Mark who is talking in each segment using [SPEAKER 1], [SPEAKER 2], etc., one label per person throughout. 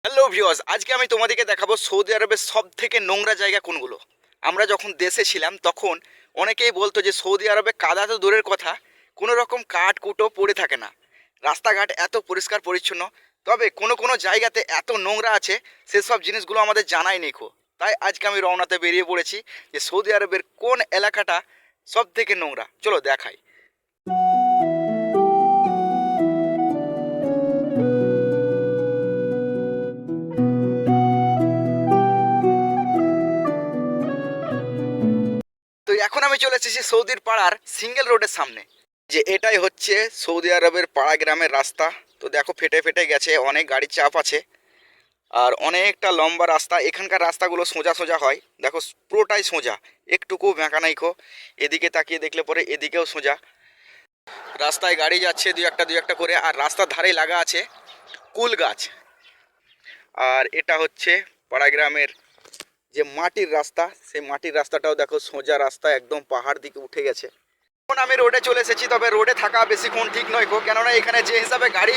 [SPEAKER 1] Hello viewers, আজকে আমি তোমাদেরকে দেখাবো সৌদি আরবের সব থেকে নোংরা জায়গা কোনগুলো। আমরা যখন দেশে ছিলাম তখন অনেকেই বলতো যে সৌদি আরবে কাদা তো দূরের কথা, কোনো রকম কাঠ কুটো পড়ে থাকে না, রাস্তাঘাট এত পরিষ্কার পরিচ্ছন্ন। তবে কোনো কোনো জায়গাতে এত নোংরা আছে, সেসব জিনিসগুলো আমাদের জানাই নেই খো। তাই আজকে আমি রওনাতে বেরিয়ে পড়েছি যে সৌদি আরবের কোন এলাকাটা সব থেকে নোংরা। চলো দেখাই। তো এখন আমি চলে এসেছি সৌদির পাড়ার সিঙ্গেল রোডের সামনে। যে এটাই হচ্ছে সৌদি আরবের পাড়া গ্রামের রাস্তা। তো দেখো ফেটে ফেটে গেছে, অনেক গাড়ির চাপ আছে আর অনেকটা লম্বা রাস্তা। এখানকার রাস্তাগুলো সোজা সোজা হয়, দেখো পুরোটাই সোজা, একটুকু বাঁকা নাইকো। এদিকে তাকিয়ে দেখলে পরে এদিকেও সোজা। রাস্তায় গাড়ি যাচ্ছে দুই একটা করে, আর রাস্তার ধারেই লাগা আছে কুল গাছ। আর এটা হচ্ছে পাড়া গ্রামের যে মাটির রাস্তা, সেই মাটির রাস্তাটাও দেখো সোজা রাস্তা, একদম পাহাড় দিকে উঠে গেছে। এখন আমি রোডে চলে এসেছি, তবে রোডে থাকা বেশিক্ষণ ঠিক নয় গো, কেননা এখানে যে হিসাবে গাড়ি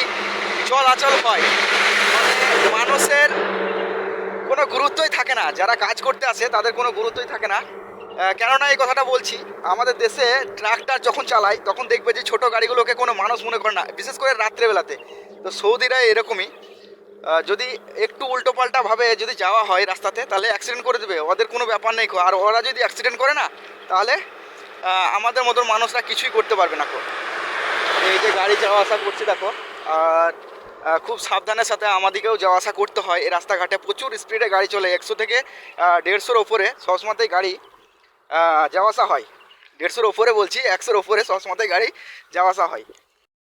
[SPEAKER 1] চলাচল হয়, মানে মানুষের কোনো গুরুত্বই থাকে না। যারা কাজ করতে আসে তাদের কোনো গুরুত্বই থাকে না। কেননা এই কথাটা বলছি, আমাদের দেশে ট্রাক্টর যখন চালায় তখন দেখবে যে ছোট গাড়িগুলোকে কোনো মানুষ মনে করে না, বিশেষ করে রাত্রেবেলাতে। তো সৌদিরা এরকমই, যদি একটু উল্টো পাল্টা ভাবে যদি যাওয়া হয় রাস্তাতে, তাহলে অ্যাক্সিডেন্ট করে দেবে, ওদের কোনো ব্যাপার নেই। আর ওরা যদি অ্যাক্সিডেন্ট করে না, তাহলে আমাদের মতন মানুষরা কিছুই করতে পারবে না। এই যে গাড়ি যাওয়া আসা করছে দেখো, আর খুব সাবধানের সাথে আমাদেরকেও যাওয়া আসা করতে হয়। এই রাস্তাঘাটে প্রচুর স্পিডে গাড়ি চলে, 100 থেকে 150-র ওপরে সবসময়তেই গাড়ি যাওয়া আসা হয়। 150-র ওপরে বলছি, 100-র ওপরে সবসময়তেই গাড়ি যাওয়া আসা হয়।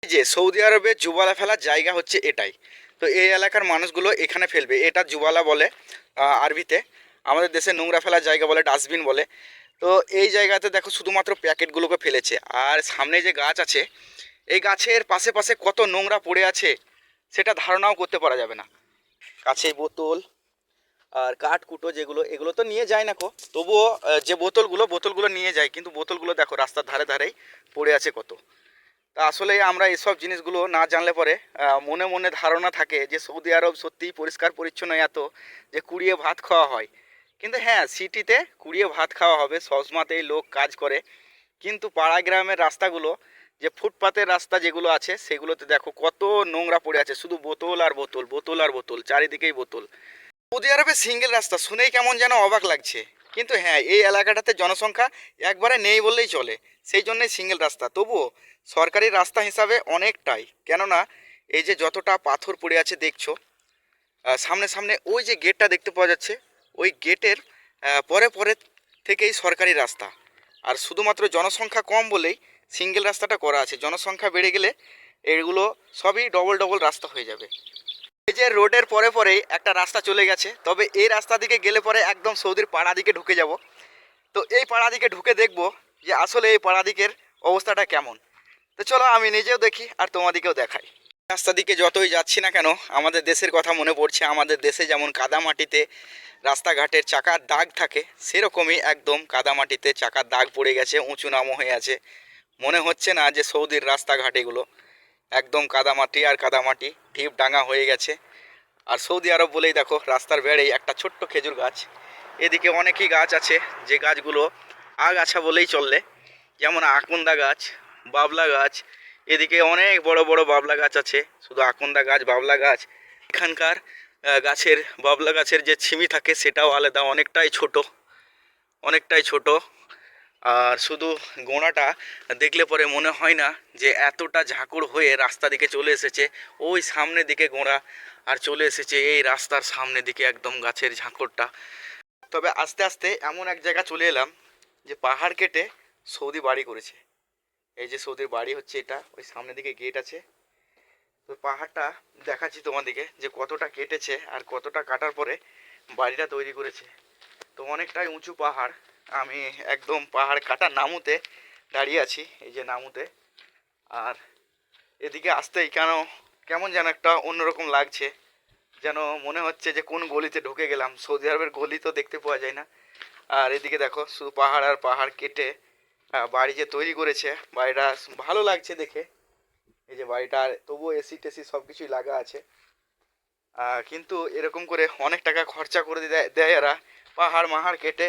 [SPEAKER 1] এই যে সৌদি আরবে জুবালা ফেলার জায়গা হচ্ছে এটাই। তো এই এলাকার মানুষগুলো এখানে ফেলবে, এটা জুবালা বলে আরবিতে। আমাদের দেশে নোংরা ফেলার জায়গা বলে, ডাস্টবিন বলে। তো এই জায়গাতে দেখো শুধুমাত্র প্যাকেটগুলোকে ফেলেছে। আর সামনে যে গাছ আছে, এই গাছের পাশে পাশে কত নোংরা পড়ে আছে সেটা ধারণাও করতে পারা যাবে না। কাছে বোতল আর কাঠ কুটো যেগুলো, এগুলো তো নিয়ে যায় না কো, তবুও যে বোতলগুলো নিয়ে যায়, কিন্তু বোতলগুলো দেখো রাস্তার ধারে ধারেই পড়ে আছে কত। তা আসলে আমরা এসব জিনিসগুলো না জানলে পরে মনে মনে ধারণা থাকে যে সৌদি আরব সত্যিই পরিষ্কার পরিচ্ছন্ন এত যে কুড়িয়ে ভাত খাওয়া হয়। কিন্তু হ্যাঁ, সিটিতে কুড়িয়ে ভাত খাওয়া হবে, সবসময়তেই লোক কাজ করে। কিন্তু পাড়া গ্রামের রাস্তাগুলো, যে ফুটপাতের রাস্তা যেগুলো আছে, সেগুলোতে দেখো কত নোংরা পড়ে আছে, শুধু বোতল আর বোতল, বোতল আর বোতল, চারিদিকেই বোতল। সৌদি আরবে সিঙ্গেল রাস্তা শুনেই কেমন যেন অবাক লাগছে, কিন্তু হ্যাঁ, এই এলাকাটাতে জনসংখ্যা একবারে নেই বললেই চলে, সেই জন্যই সিঙ্গেল রাস্তা। তবুও সরকারি রাস্তা হিসাবে অনেকটাই, কেননা এই যে যতটা পাথর পড়ে আছে দেখছো, সামনে সামনে ওই যে গেটটা দেখতে পাওয়া যাচ্ছে, ওই গেটের পরে পরে থেকেই সরকারি রাস্তা। আর শুধুমাত্র জনসংখ্যা কম বলেই সিঙ্গেল রাস্তাটা করা আছে, জনসংখ্যা বেড়ে গেলে এগুলো সবই ডবল ডবল রাস্তা হয়ে যাবে। এই যে রোডের পরে পরেই একটা রাস্তা চলে গেছে, তবে এই রাস্তা দিকে গেলে পরে একদম সৌদির পাড়া দিকে ঢুকে যাব। তো এই পাড়া দিকে ঢুকে দেখব যে আসলে এই পাড়া দিকের অবস্থাটা কেমন। তো চলো আমি নিজেও দেখি আর তোমাদিকেও দেখাই। রাস্তা দিকে যতই যাচ্ছি না কেন, আমাদের দেশের কথা মনে পড়ছে। আমাদের দেশে যেমন কাদামাটিতে রাস্তাঘাটের চাকার দাগ থাকে, সেরকমই একদম কাদামাটিতে চাকার দাগ পড়ে গেছে, উঁচু নামও হয়ে আছে। মনে হচ্ছে না যে সৌদির রাস্তাঘাট এগুলো, একদম কাদামাটি আর কাদামাটি, ঢিপ ডাঙা হয়ে গেছে। আর সৌদি আরব বলেই দেখো রাস্তার বেড়েই একটা ছোট্ট খেজুর গাছ। এদিকে অনেকই গাছ আছে, যে গাছগুলো আগাছা বলেই চললে, যেমন আকন্দা গাছ, বাবলা গাছ। এদিকে অনেক বড় বড় বাবলা গাছ আছে, শুধু আকন্দা গাছ, বাবলা গাছ। এখানকার গাছের, বাবলা গাছের যে ছিমি থাকে সেটাও আলাদা, অনেকটাই ছোট, অনেকটাই ছোট। আর শুধু গোড়াটা দেখলে পরে মনে হয় না যে এতটা ঝাঁকুর হয়ে রাস্তা দিকে চলে এসেছে। ওই সামনে দিকে গোড়া, আর চলে এসেছে এই রাস্তার সামনে দিকে একদম গাছের ঝাঁকুরটা। তবে আস্তে আস্তে এমন এক জায়গা চলে এলাম যে পাহাড় কেটে সৌদি বাড়ি করেছে। এই যে সৌদির বাড়ি হচ্ছে এটা, ওই সামনে দিকে গেট আছে। তো পাহাড়টা দেখাচ্ছি তোমাদিকে যে কতটা কেটেছে আর কতটা কাটার পরে বাড়িটা তৈরি করেছে। তো অনেকটাই উঁচু পাহাড়। আমি একদম পাহাড় কাটার নামুতে দাঁড়িয়ে আছি, এই যে নামুতে। আর এদিকে আসতেই কেমন যেন একটা অন্যরকম লাগছে, যেন মনে হচ্ছে যে কোন গলিতে ঢুকে গেলাম। সৌদি আরবের গলি তো দেখতে পাওয়া যায় না। আর এদিকে দেখো শুধু পাহাড় আর পাহাড় কেটে বাড়ি যে তৈরি করেছে, বাড়িটা ভালো লাগছে দেখে। এই যে বাড়িটা, তবুও এসি টেসি সব কিছুই লাগা আছে। কিন্তু এরকম করে অনেক টাকা খরচা করে দেয় এরা। পাহাড় মাহাড় কেটে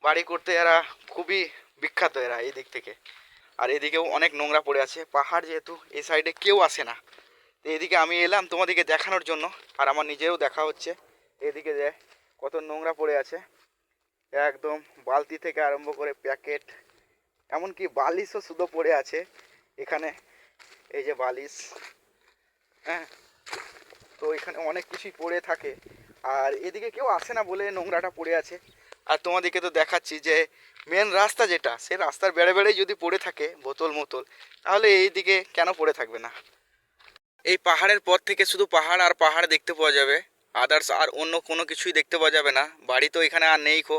[SPEAKER 1] বাড়ি করতে এরা খুবই বিখ্যাত এরা এই দিক থেকে। আর এদিকেও অনেক নোংরা পড়ে আছে, পাহাড় যেহেতু এই সাইডে কেউ আসে না, তো এদিকে আমি এলাম তোমাদেরকে দেখানোর জন্য। আর আমার নিজেরও দেখা হচ্ছে এদিকে যে কত নোংরা পড়ে আছে, একদম বালতি থেকে আরম্ভ করে প্যাকেট, এমনকি বালিশও শুধু পড়ে আছে এখানে। এই যে বালিশ, হ্যাঁ, তো এখানে অনেক কিছুই পড়ে থাকে। আর এদিকে কেউ আসে না বলে নোংরাটা পড়ে আছে। আর তোমাদেরকে তো দেখাচ্ছি যে মেন রাস্তা যেটা, সে রাস্তার বেড়ে বেড়েই যদি পড়ে থাকে বোতল মোতল, তাহলে এই দিকে কেন পড়ে থাকবে না। এই পাহাড়ের পর থেকে শুধু পাহাড় আর পাহাড় দেখতে পাওয়া যাবে, আদার্স আর অন্য কোনো কিছুই দেখতে পাওয়া যাবে না। বাড়ি তো এখানে আর নেই খো,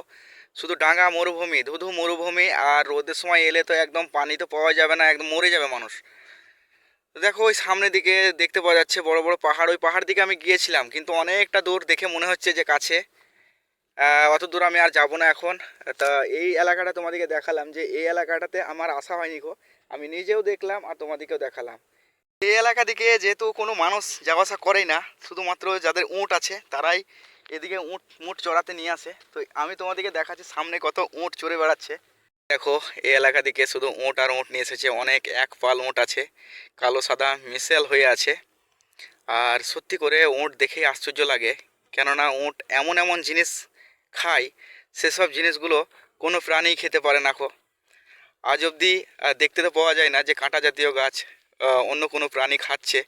[SPEAKER 1] শুধু ডাঙা মরুভূমি, ধুধু মরুভূমি। আর রোদের সময় এলে তো একদম পানি তো পাওয়া যাবে না, একদম মরে যাবে মানুষ। দেখো ওই সামনের দিকে দেখতে পাওয়া যাচ্ছে বড় বড় পাহাড়, ওই পাহাড় দিকে আমি গিয়েছিলাম কিন্তু অনেকটা দূর, দেখে মনে হচ্ছে যে কাছে। অত দূর আমি আর যাব না এখন। তা এই এলাকাটা তোমাদেরকে দেখালাম, যে এই এলাকাটাতে আমার আসা হয়নি গো, আমি নিজেও দেখলাম আর তোমাদেরকেও দেখালাম। এই এলাকা দিকে যেহেতু কোনো মানুষ যাওয়া আসা করেই না, শুধুমাত্র যাদের উট আছে তারাই এদিকে উট চড়াতে নিয়ে আসে। তো আমি তোমাদেরকে দেখাচ্ছি সামনে কত উট চড়ে বেড়াচ্ছে। দেখো এই এলাকা দিকে শুধু উট আর উট নিয়ে এসেছে, অনেক এক পাল উট আছে, কালো সাদা মিশেল হয়ে আছে। আর সত্যি করে উট দেখে আশ্চর্য লাগে, কেননা উট এমন এমন জিনিস খায়, সেসব জিনিসগুলো কোনো প্রাণী খেতে পারে না। আজ অবধি দেখতে তো পাওয়া যায় না যে কাঁটা জাতীয় গাছ অন্য কোনো প্রাণী খাচ্ছে।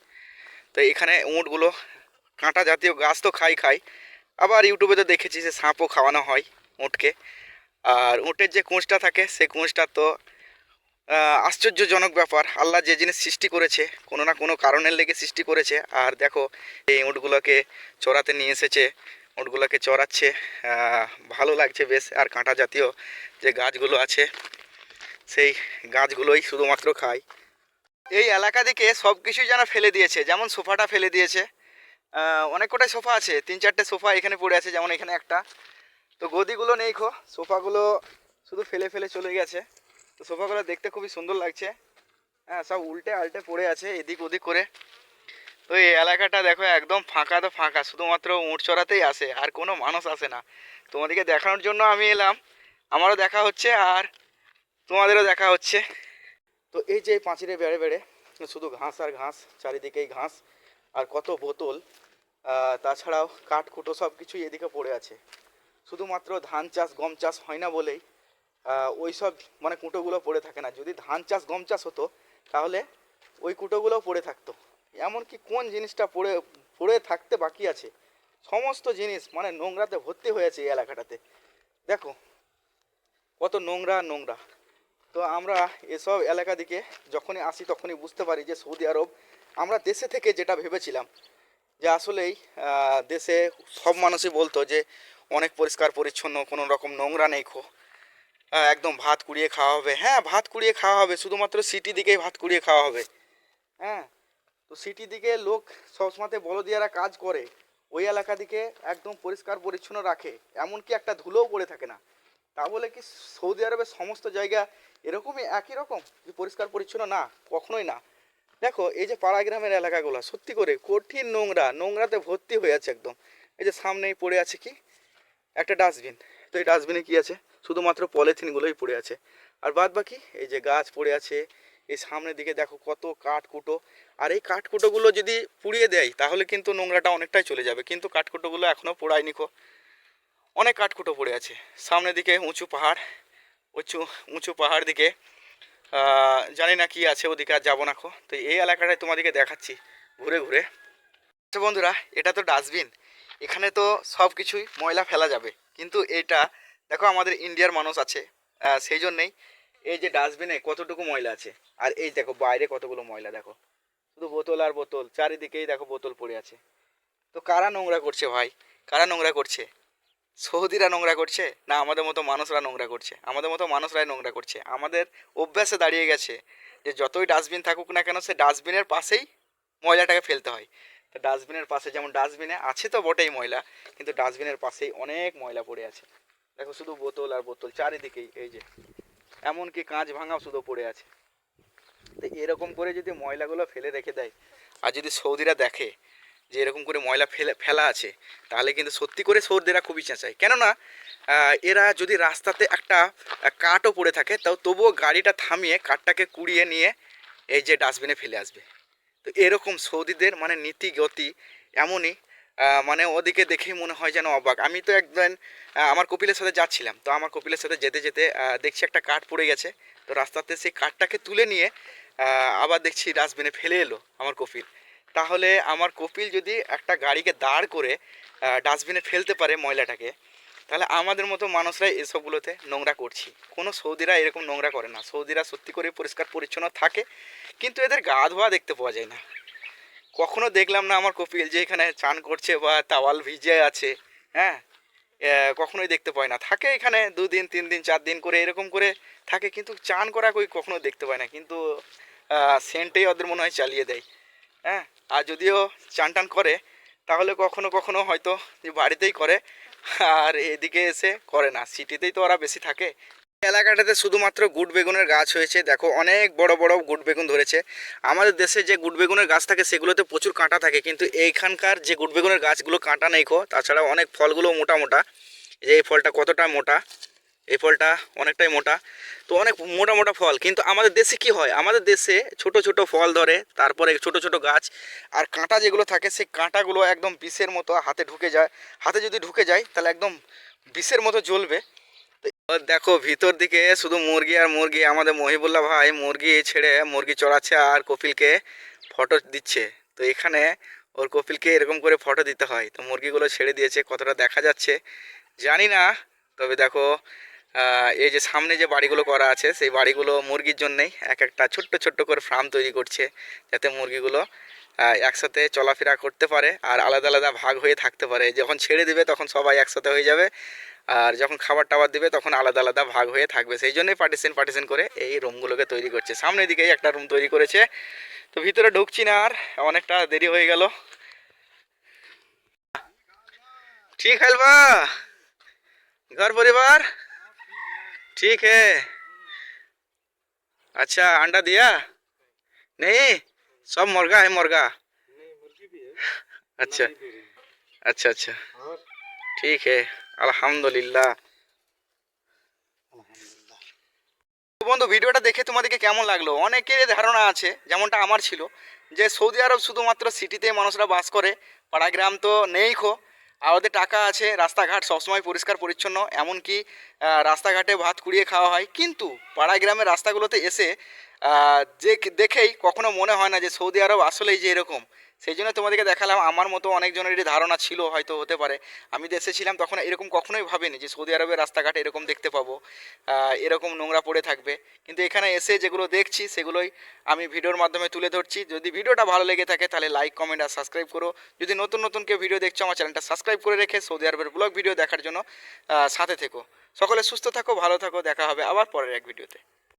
[SPEAKER 1] তো এখানে উটগুলো কাঁটা জাতীয় গাছ তো খাই, আবার ইউটিউবে তো দেখেছি যে সাপও খাওয়ানো হয় উটকে। আর উটের যে কুঁচটা থাকে সেই কুঁচটা তো আশ্চর্যজনক ব্যাপার, আল্লাহ যে জিনিস সৃষ্টি করেছে কোনো না কোনো কারণের লেগে সৃষ্টি করেছে। আর দেখো এই উটগুলোকে চড়াতে নিয়ে এসেছে, উটগুলোকে চড়াচ্ছে, ভালো লাগছে বেশ। আর কাঁটা জাতীয় যে গাছগুলো আছে সেই গাছগুলোই শুধুমাত্র খায়। এই এলাকা থেকে সব কিছুই যেন ফেলে দিয়েছে, যেমন সোফাটা ফেলে দিয়েছে। অনেক কটাই সোফা আছে, 3-4টে সোফা এখানে পড়ে আছে, যেমন এখানে একটা। তো গদিগুলো নেই খো, সোফাগুলো শুধু ফেলে ফেলে চলে গেছে। তো সোফাগুলো দেখতে খুবই সুন্দর লাগছে, হ্যাঁ, সব উল্টে আল্টে পড়ে আছে এদিক ওদিক করে। তো এই এলাকাটা দেখো একদম ফাঁকা, তো ফাঁকা, শুধুমাত্র উঁট চড়াতেই আসে আর কোনো মানুষ আসে না। তোমাদেরকে দেখানোর জন্য আমি এলাম, আমারও দেখা হচ্ছে আর তোমাদেরও দেখা হচ্ছে। তো এই যে পাঁচিরে বেড়ে বেড়ে শুধু ঘাস আর ঘাস, চারিদিকেই ঘাস আর কত বোতল, তাছাড়াও কাঠকুটো সব কিছুই এদিকে পড়ে আছে। শুধুমাত্র ধান চাষ গম চাষ হয় না বলেই ওই সব মানে কুটোগুলো পড়ে থাকে না। যদি ধান চাষ গম চাষ হতো তাহলে ওই কুটোগুলোও পড়ে থাকতো। এমনকি কোন জিনিসটা পড়ে পড়ে থাকতে বাকি আছে, সমস্ত জিনিস মানে নোংরাতে ভর্তি হয়েছে এই এলাকাটাতে। দেখো কত নোংরা নোংরা। তো আমরা এসব এলাকা দিকে যখনই আসি তখনই বুঝতে পারি যে সৌদি আরব, আমরা দেশে থেকে যেটা ভেবেছিলাম যে আসলেই দেশে সব মানুষই বলতো যে অনেক পরিষ্কার পরিচ্ছন্ন, কোনো রকম নোংরা নেই একদম ভাত কুড়িয়ে খাওয়া হবে। হ্যাঁ, ভাত কুড়িয়ে খাওয়া হবে, শুধুমাত্র সিটি দিকেই ভাত কুড়িয়ে খাওয়া হবে। হ্যাঁ, তো সিটি দিকে লোক সবসময় বলদিয়ারা কাজ করে, ওই এলাকা দিকে একদম পরিষ্কার পরিচ্ছন্ন রাখে, এমনকি একটা ধুলোও পড়ে থাকে না। তা বলে কি সৌদি আরবের সমস্ত জায়গা এরকমই একই রকম যে পরিষ্কার পরিচ্ছন্ন? না, কখনোই না। দেখো এই যে পাড়া গ্রামের এলাকাগুলো সত্যি করে কঠিন নোংরা, নোংরাতে ভর্তি হয়ে আছে একদম। এই যে সামনেই পড়ে আছে কি একটা ডাস্টবিন, তো এই ডাস্টবিনে কি আছে, শুধুমাত্র পলিথিনগুলোই পড়ে আছে। আর বাদ বাকি এই যে গাছ পড়ে আছে, এই সামনের দিকে দেখো কত কাঠকুটো। আর এই কাঠকুটোগুলো যদি পুড়িয়ে দেয় তাহলে কিন্তু নোংরাটা অনেকটাই চলে যাবে, কিন্তু কাঠকুটোগুলো এখনও পোড়ায়নি অনেক কাঠকুটো পড়ে আছে। সামনের দিকে উঁচু পাহাড়, উঁচু উঁচু পাহাড় দিকে জানি না কি আছে, ওদিকে আর যাবো না তো এই এলাকাটায় তোমাদেরকে দেখাচ্ছি ঘুরে ঘুরে। আচ্ছা বন্ধুরা, এটা তো ডাস্টবিন, এখানে তো সব কিছুই ময়লা ফেলা যাবে, কিন্তু এটা দেখো আমাদের ইন্ডিয়ার মানুষ আছে, সেই জন্যেই এই যে ডাস্টবিনে কতটুকু ময়লা আছে। আর এই দেখো বাইরে কতগুলো ময়লা, দেখো শুধু বোতল আর বোতল, চারিদিকেই দেখো বোতল পড়ে আছে। তো কারা নোংরা করছে ভাই, কারা নোংরা করছে? সৌদিরা নোংরা করছে না আমাদের মতো মানুষরা নোংরা করছে? আমাদের মতো মানুষরাই নোংরা করছে। আমাদের অভ্যাসে দাঁড়িয়ে গেছে যে যতই ডাস্টবিন থাকুক না কেন, সে ডাস্টবিনের পাশেই ময়লাটাকে ফেলতে হয়। তো ডাস্টবিনের পাশে, যেমন ডাস্টবিনে আছে তো বটেই ময়লা, কিন্তু ডাস্টবিনের পাশেই অনেক ময়লা পড়ে আছে। দেখো শুধু বোতল আর বোতল চারিদিকেই, এই যে এমনকি কাঁচ ভাঙাও শুধু পড়ে আছে। তো এরকম করে যদি ময়লাগুলো ফেলে রেখে দেয়, আর যদি সৌদিরা দেখে যে এরকম করে ময়লা ফেলা আছে, তাহলে কিন্তু সত্যি করে সৌদিরা খুবই চেঁচায়। কেননা এরা যদি রাস্তাতে একটা কাঠও পড়ে থাকে তাও তবুও গাড়িটা থামিয়ে কাঠটাকে কুড়িয়ে নিয়ে এই যে ডাস্টবিনে ফেলে আসবে। তো এরকম সৌদিদের মানে নীতি গতি এমনই, মানে ওদিকে দেখেই মনে হয় যেন অবাক। আমি তো একদিন আমার কপিলের সাথে যাচ্ছিলাম, তো আমার কপিলের সাথে যেতে যেতে দেখছি একটা কাঠ পড়ে গেছে। তো রাস্তাতে সেই কাঠটাকে তুলে নিয়ে আবার দেখছি ডাস্টবিনে ফেলে এলো আমার কপিল। তাহলে আমার কপিল যদি একটা গাড়িকে দাঁড় করে ডাস্টবিনে ফেলতে পারে ময়লাটাকে, তাহলে আমাদের মতো মানুষরা এসবগুলোতে নোংরা করছি। কোনো সৌদিরা এরকম নোংরা করে না, সৌদিরা সত্যি করে পরিষ্কার পরিচ্ছন্ন থাকে, কিন্তু এদের গা ধোয়া দেখতে পাওয়া যায় না। কখনো দেখলাম না আমার কপিল যে এখানে চান করছে বা তাওয়াল ভিজে আছে। হ্যাঁ, কখনোই দেখতে পাই না। থাকে এখানে 2 দিন 3 দিন 4 দিন করে এরকম করে থাকে, কিন্তু চান করা কখনো দেখতে পাই না। কিন্তু সেন্টেই ওদের মনে হয় চালিয়ে দেয়। হ্যাঁ, আর যদিও চান টান করে তাহলে কখনো কখনো হয়তো যে বাড়িতেই করে, আর এদিকে এসে করে না। সিটিতেই তো ওরা বেশি থাকে। এলাকাটাতে শুধুমাত্র গুড বেগুনের গাছ হয়েছে, দেখো অনেক বড় বড় গুড বেগুন ধরেছে। আমাদের দেশে যে গুড বেগুনের গাছ থাকে সেগুলোতে প্রচুর কাঁটা থাকে, কিন্তু এইখানকার যে গুড বেগুনের গাছগুলো কাঁটা নেই খো। তাছাড়া অনেক ফলগুলো মোটা মোটা, যে এই ফলটা কতটা মোটা, এই ফলটা অনেকটাই মোটা, তো অনেক মোটা মোটা ফল। কিন্তু আমাদের দেশে কি হয়, আমাদের দেশে ছোট ছোট ফল ধরে, তারপরে ছোট ছোট গাছ, আর কাঁটা যেগুলো থাকে সেই কাঁটাগুলো একদম বিষের মতো হাতে ঢুকে যায়। হাতে যদি ঢুকে যায় তাহলে একদম বিষের মতো জ্বলবে। দেখো ভিতর দিকে শুধু মুরগি আর মুরগি। আমাদের মহিবুল্লাহ ভাই মুরগি ছেড়ে মুরগি চড়াচ্ছে আর কপিলকে ফটো দিচ্ছে। তো এখানে ওর কপিলকে এরকম করে ফটো দিতে হয়। তো মুরগিগুলো ছেড়ে দিয়েছে, কতটা দেখা যাচ্ছে জানি না। তবে দেখো এই যে সামনে যে বাড়িগুলো করা আছে সেই বাড়িগুলো মুরগির জন্যেই এক একটা ছোট্ট ছোট্ট করে ফার্ম তৈরি করছে, যাতে মুরগিগুলো একসাথে চলাফেরা করতে পারে আর আলাদা আলাদা ভাগ হয়ে থাকতে পারে। যখন ছেড়ে দিবে তখন সবাই একসাথে হয়ে যাবে, আর যখন খাবার টাবার দিবে তখন আলাদা আলাদা ভাগ হয়ে থাকবে। সেই জন্যই পার্টিশন পার্টিশন করে এই রুমগুলোকে তৈরি করছে। সামনের দিকেই একটা রুম তৈরি করেছে। তো ভিতরে ঢুকছি না, আর অনেকটা দেরি হয়ে গেল। ঠিক হলবা घर परिवार ठीक है। अच्छा, अंडा दिया नहीं? सब मुर्गा है मुर्गा? अच्छा अच्छा अच्छा, ठीक है, আলহামদুলিল্লাহ। তো বন্ধু, ভিডিওটা দেখে তোমাদেরকে কেমন লাগলো? অনেকের ধারণা আছে, যেমনটা আমার ছিল, যে সৌদি আরব শুধুমাত্র সিটিতে মানুষরা বাস করে, পাড়া গ্রাম তো নেই খো। আর ওদের টাকা আছে, রাস্তাঘাট সবসময় পরিষ্কার পরিচ্ছন্ন, এমনকি রাস্তাঘাটে ভাত কুড়িয়ে খাওয়া হয়। কিন্তু পাড়া গ্রামের রাস্তাগুলোতে এসে যে দেখেই কখনো মনে হয় না যে সৌদি আরব আসলেই যে এরকম। সেই জন্য তোমাদেরকে দেখালাম। আমার মতো অনেকজনেরই ধারণা ছিল, হয়তো হতে পারে। আমি দেশে ছিলাম তখন এরকম কখনোই ভাবিনি যে সৌদি আরবের রাস্তাঘাট এরকম দেখতে পাবো, এরকম নোংরা পড়ে থাকবে। কিন্তু এখানে এসে যেগুলো দেখছি সেগুলোই আমি ভিডিওর মাধ্যমে তুলে ধরছি। যদি ভিডিওটা ভালো লেগে থাকে তাহলে লাইক কমেন্ট আর সাবস্ক্রাইব করো। যদি নতুন নতুন কেউ ভিডিও দেখছো আমার চ্যানেলটা সাবস্ক্রাইব করে রেখে সৌদি আরবের ব্লগ ভিডিও দেখার জন্য সাথে থেকো। সকলে সুস্থ থাকো, ভালো থাকো, দেখা হবে আবার পরের এক ভিডিওতে।